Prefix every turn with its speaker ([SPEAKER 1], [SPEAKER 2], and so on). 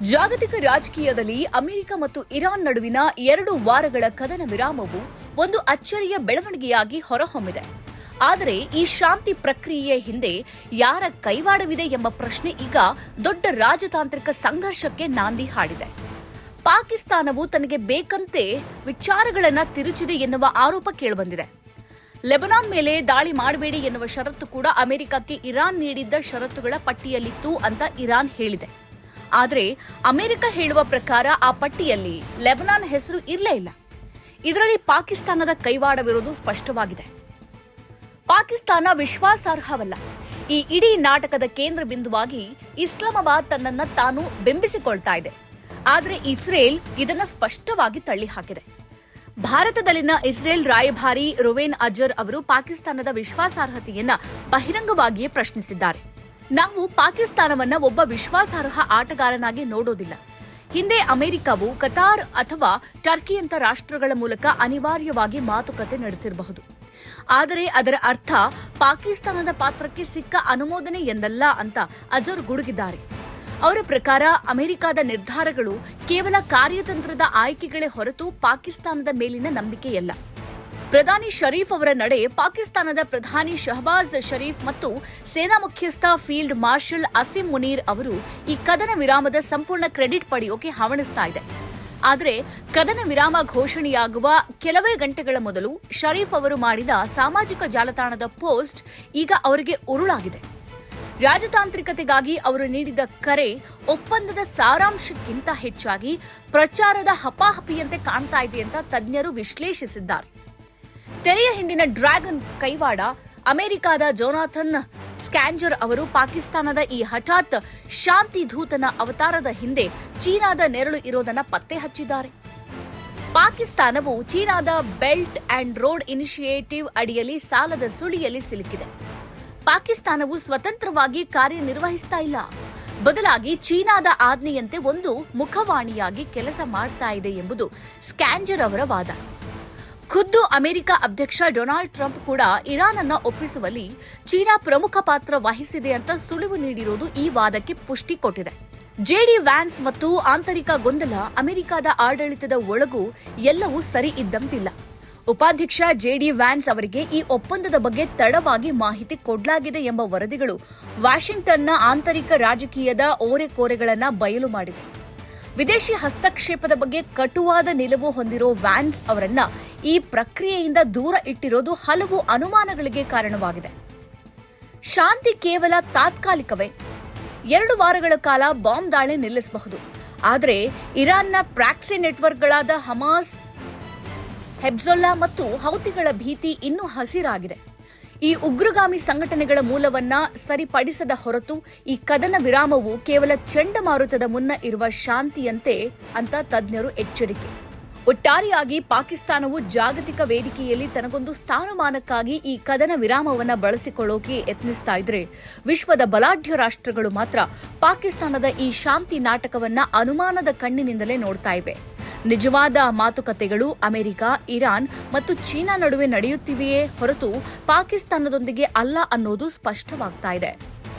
[SPEAKER 1] ಜಾಗತಿಕ ರಾಜಕೀಯದಲ್ಲಿ ಅಮೆರಿಕ ಮತ್ತು ಇರಾನ್ ನಡುವಿನ 2 ವಾರಗಳ ಕದನ ವಿರಾಮವು ಒಂದು ಅಚ್ಚರಿಯ ಬೆಳವಣಿಗೆಯಾಗಿ ಹೊರಹೊಮ್ಮಿದೆ. ಆದರೆ ಈ ಶಾಂತಿ ಪ್ರಕ್ರಿಯೆಯ ಹಿಂದೆ ಯಾರ ಕೈವಾಡವಿದೆ ಎಂಬ ಪ್ರಶ್ನೆ ಈಗ ದೊಡ್ಡ ರಾಜತಾಂತ್ರಿಕ ಸಂಘರ್ಷಕ್ಕೆ ನಾಂದಿ ಹಾಡಿದೆ. ಪಾಕಿಸ್ತಾನವು ತನಗೆ ಬೇಕಂತೆ ವಿಚಾರಗಳನ್ನು ತಿರುಚಿದೆ ಎನ್ನುವ ಆರೋಪ ಕೇಳಿಬಂದಿದೆ. ಲೆಬನಾನ್ ಮೇಲೆ ದಾಳಿ ಮಾಡಬೇಡಿ ಎನ್ನುವ ಷರತ್ತು ಕೂಡ ಅಮೆರಿಕಕ್ಕೆ ಇರಾನ್ ನೀಡಿದ್ದ ಷರತ್ತುಗಳ ಪಟ್ಟಿಯಲ್ಲಿತ್ತು ಅಂತ ಇರಾನ್ ಹೇಳಿದೆ. ಆದರೆ ಅಮೆರಿಕ ಹೇಳುವ ಪ್ರಕಾರ ಆ ಪಟ್ಟಿಯಲ್ಲಿ ಲೆಬನಾನ್ ಹೆಸರು ಇರಲೇ ಇಲ್ಲ. ಇದರಲ್ಲಿ ಪಾಕಿಸ್ತಾನದ ಕೈವಾಡವಿರುವುದು ಸ್ಪಷ್ಟವಾಗಿದೆ. ಪಾಕಿಸ್ತಾನ ವಿಶ್ವಾಸಾರ್ಹವಲ್ಲ. ಈ ಇಡೀ ನಾಟಕದ ಕೇಂದ್ರ ಬಿಂದುವಾಗಿ ಇಸ್ಲಾಮಾಬಾದ್ ತನ್ನನ್ನು ತಾನು ಬಿಂಬಿಸಿಕೊಳ್ತಾ ಇದೆ. ಆದರೆ ಇಸ್ರೇಲ್ ಇದನ್ನು ಸ್ಪಷ್ಟವಾಗಿ ತಳ್ಳಿಹಾಕಿದೆ. ಭಾರತದಲ್ಲಿನ ಇಸ್ರೇಲ್ ರಾಯಭಾರಿ ರುವೇನ್ ಅಜರ್ ಅವರು ಪಾಕಿಸ್ತಾನದ ವಿಶ್ವಾಸಾರ್ಹತೆಯನ್ನ ಬಹಿರಂಗವಾಗಿಯೇ ಪ್ರಶ್ನಿಸಿದ್ದಾರೆ. ನಾವು ಪಾಕಿಸ್ತಾನವನ್ನ ಒಬ್ಬ ವಿಶ್ವಾಸಾರ್ಹ ಆಟಗಾರನಾಗಿ ನೋಡೋದಿಲ್ಲ. ಹಿಂದೆ ಅಮೆರಿಕವು ಕತಾರ್ ಅಥವಾ ಟರ್ಕಿಯಂಥ ರಾಷ್ಟ್ರಗಳ ಮೂಲಕ ಅನಿವಾರ್ಯವಾಗಿ ಮಾತುಕತೆ ನಡೆಸಿರಬಹುದು. ಆದರೆ ಅದರ ಅರ್ಥ ಪಾಕಿಸ್ತಾನದ ಪಾತ್ರಕ್ಕೆ ಸಿಕ್ಕ ಅನುಮೋದನೆ ಎಂದಲ್ಲ ಅಂತ ಅಜರ್ ಗುಡುಗಿದ್ದಾರೆ. ಅವರ ಪ್ರಕಾರ ಅಮೆರಿಕದ ನಿರ್ಧಾರಗಳು ಕೇವಲ ಕಾರ್ಯತಂತ್ರದ ಆಯ್ಕೆಗಳೇ ಹೊರತು ಪಾಕಿಸ್ತಾನದ ಮೇಲಿನ ನಂಬಿಕೆಯಲ್ಲ. ಪ್ರಧಾನಿ ಶರೀಫ್ ಅವರ ನಡೆ ಪಾಕಿಸ್ತಾನದ ಪ್ರಧಾನಿ ಶಹಬಾಜ್ ಶರೀಫ್ ಮತ್ತು ಸೇನಾ ಮುಖ್ಯಸ್ಥ ಫೀಲ್ಡ್ ಮಾರ್ಷಲ್ ಅಸಿಂ ಮುನೀರ್ ಅವರು ಈ ಕದನ ವಿರಾಮದ ಸಂಪೂರ್ಣ ಕ್ರೆಡಿಟ್ ಪಡೆಯೋಕೆ ಹವಣಿಸ್ತಾ ಇದೆ. ಆದರೆ ಕದನ ವಿರಾಮ ಘೋಷಣೆಯಾಗುವ ಕೆಲವೇ ಗಂಟೆಗಳ ಮೊದಲು ಶರೀಫ್ ಅವರು ಮಾಡಿದ ಸಾಮಾಜಿಕ ಜಾಲತಾಣದ ಪೋಸ್ಟ್ ಈಗ ಅವರಿಗೆ ಉರುಳಾಗಿದೆ. ರಾಜತಾಂತ್ರಿಕತೆಗಾಗಿ ಅವರು ನೀಡಿದ ಕರೆ ಒಪ್ಪಂದದ ಸಾರಾಂಶಕ್ಕಿಂತ ಹೆಚ್ಚಾಗಿ ಪ್ರಚಾರದ ಹಪಾಹಪಿಯಂತೆ ಕಾಣ್ತಾ ಇದೆ ಅಂತ ತಜ್ಞರು ವಿಶ್ಲೇಷಿಸಿದ್ದಾರೆ. ತೆರೆಯ ಹಿಂದಿನ ಡ್ರ್ಯಾಗನ್ ಕೈವಾಡ ಅಮೆರಿಕದ ಜೋನಾಥನ್ ಸ್ಕ್ಯಾಂಜರ್ ಅವರು ಪಾಕಿಸ್ತಾನದ ಈ ಹಠಾತ್ ಶಾಂತಿ ದೂತನ ಅವತಾರದ ಹಿಂದೆ ಚೀನಾದ ನೆರಳು ಇರೋದನ್ನ ಪತ್ತೆ ಹಚ್ಚಿದ್ದಾರೆ. ಪಾಕಿಸ್ತಾನವು ಚೀನಾದ ಬೆಲ್ಟ್ ಅಂಡ್ ರೋಡ್ ಇನಿಷಿಯೇಟಿವ್ ಅಡಿಯಲ್ಲಿ ಸಾಲದ ಸುಳಿಯಲ್ಲಿ ಸಿಲುಕಿದೆ. ಪಾಕಿಸ್ತಾನವು ಸ್ವತಂತ್ರವಾಗಿ ಕಾರ್ಯನಿರ್ವಹಿಸ್ತಾ ಇಲ್ಲ. ಬದಲಾಗಿ ಚೀನಾದ ಆಜ್ಞೆಯಂತೆ ಒಂದು ಮುಖವಾಣಿಯಾಗಿ ಕೆಲಸ ಮಾಡ್ತಾ ಇದೆ ಎಂಬುದು ಸ್ಕ್ಯಾಂಜರ್ ಅವರ ವಾದ. ಖುದ್ದು ಅಮೆರಿಕ ಅಧ್ಯಕ್ಷ ಡೊನಾಲ್ಡ್ ಟ್ರಂಪ್ ಕೂಡ ಇರಾನ್ ಅನ್ನ ಒಪ್ಪಿಸುವಲ್ಲಿ ಚೀನಾ ಪ್ರಮುಖ ಪಾತ್ರ ವಹಿಸಿದೆ ಅಂತ ಸುಳಿವು ನೀಡಿರುವುದು ಈ ವಾದಕ್ಕೆ ಪುಷ್ಟಿ ಕೊಟ್ಟಿದೆ. ಜೆಡಿ ವ್ಯಾನ್ಸ್ ಮತ್ತು ಆಂತರಿಕ ಗೊಂದಲ, ಅಮೆರಿಕದ ಆಡಳಿತದ ಒಳಗೂ ಎಲ್ಲವೂ ಸರಿ ಇದ್ದಂತಿಲ್ಲ. ಉಪಾಧ್ಯಕ್ಷ ಜೆಡಿ ವ್ಯಾನ್ಸ್ ಅವರಿಗೆ ಈ ಒಪ್ಪಂದದ ಬಗ್ಗೆ ತಡವಾಗಿ ಮಾಹಿತಿ ಕೊಡಲಾಗಿದೆ ಎಂಬ ವರದಿಗಳು ವಾಷಿಂಗ್ಟನ್ನ ಆಂತರಿಕ ರಾಜಕೀಯದ ಓರೆಕೋರೆಗಳನ್ನು ಬಯಲು ಮಾಡಿವೆ. ವಿದೇಶಿ ಹಸ್ತಕ್ಷೇಪದ ಬಗ್ಗೆ ಕಟುವಾದ ನಿಲುವು ಹೊಂದಿರೋ ವ್ಯಾನ್ಸ್ ಅವರನ್ನ ಈ ಪ್ರಕ್ರಿಯೆಯಿಂದ ದೂರ ಇಟ್ಟಿರೋದು ಹಲವು ಅನುಮಾನಗಳಿಗೆ ಕಾರಣವಾಗಿದೆ. ಶಾಂತಿ ಕೇವಲ ತಾತ್ಕಾಲಿಕವೇ? 2 ವಾರಗಳ ಕಾಲ ಬಾಂಬ್ ದಾಳಿ ನಿಲ್ಲಿಸಬಹುದು. ಆದರೆ ಇರಾನ್ನ ಪ್ರಾಕ್ಸಿ ನೆಟ್ವರ್ಕ್ಗಳಾದ ಹಮಾಸ್, ಹೆಬ್ಜೊಲ್ಲಾ ಮತ್ತು ಹೌತಿಗಳ ಭೀತಿ ಇನ್ನೂ ಹಸಿರಾಗಿದೆ. ಈ ಉಗ್ರಗಾಮಿ ಸಂಘಟನೆಗಳ ಮೂಲವನ್ನ ಸರಿಪಡಿಸದ ಹೊರತು ಈ ಕದನ ವಿರಾಮವು ಕೇವಲ ಚಂಡಮಾರುತದ ಮುನ್ನ ಇರುವ ಶಾಂತಿಯಂತೆ ಅಂತ ತಜ್ಞರು ಎಚ್ಚರಿಕೆ. ಒಟ್ಟಾರೆಯಾಗಿ ಪಾಕಿಸ್ತಾನವು ಜಾಗತಿಕ ವೇದಿಕೆಯಲ್ಲಿ ತನಗೊಂದು ಸ್ಥಾನಮಾನಕ್ಕಾಗಿ ಈ ಕದನ ವಿರಾಮವನ್ನು ಬಳಸಿಕೊಳ್ಳೋಕೆ ಯತ್ನಿಸ್ತಾ ಇದ್ರೆ, ವಿಶ್ವದ ಬಲಾಢ್ಯ ರಾಷ್ಟ್ರಗಳು ಮಾತ್ರ ಪಾಕಿಸ್ತಾನದ ಈ ಶಾಂತಿ ನಾಟಕವನ್ನ ಅನುಮಾನದ ಕಣ್ಣಿನಿಂದಲೇ ನೋಡ್ತಾ ಇವೆ. ನಿಜವಾದ ಮಾತುಕತೆಗಳು ಅಮೆರಿಕ, ಇರಾನ್ ಮತ್ತು ಚೀನಾ ನಡುವೆ ನಡೆಯುತ್ತಿವೆಯೇ ಹೊರತು ಪಾಕಿಸ್ತಾನದೊಂದಿಗೆ ಅಲ್ಲ ಅನ್ನೋದು ಸ್ಪಷ್ಟವಾಗ್ತಾ ಇದೆ.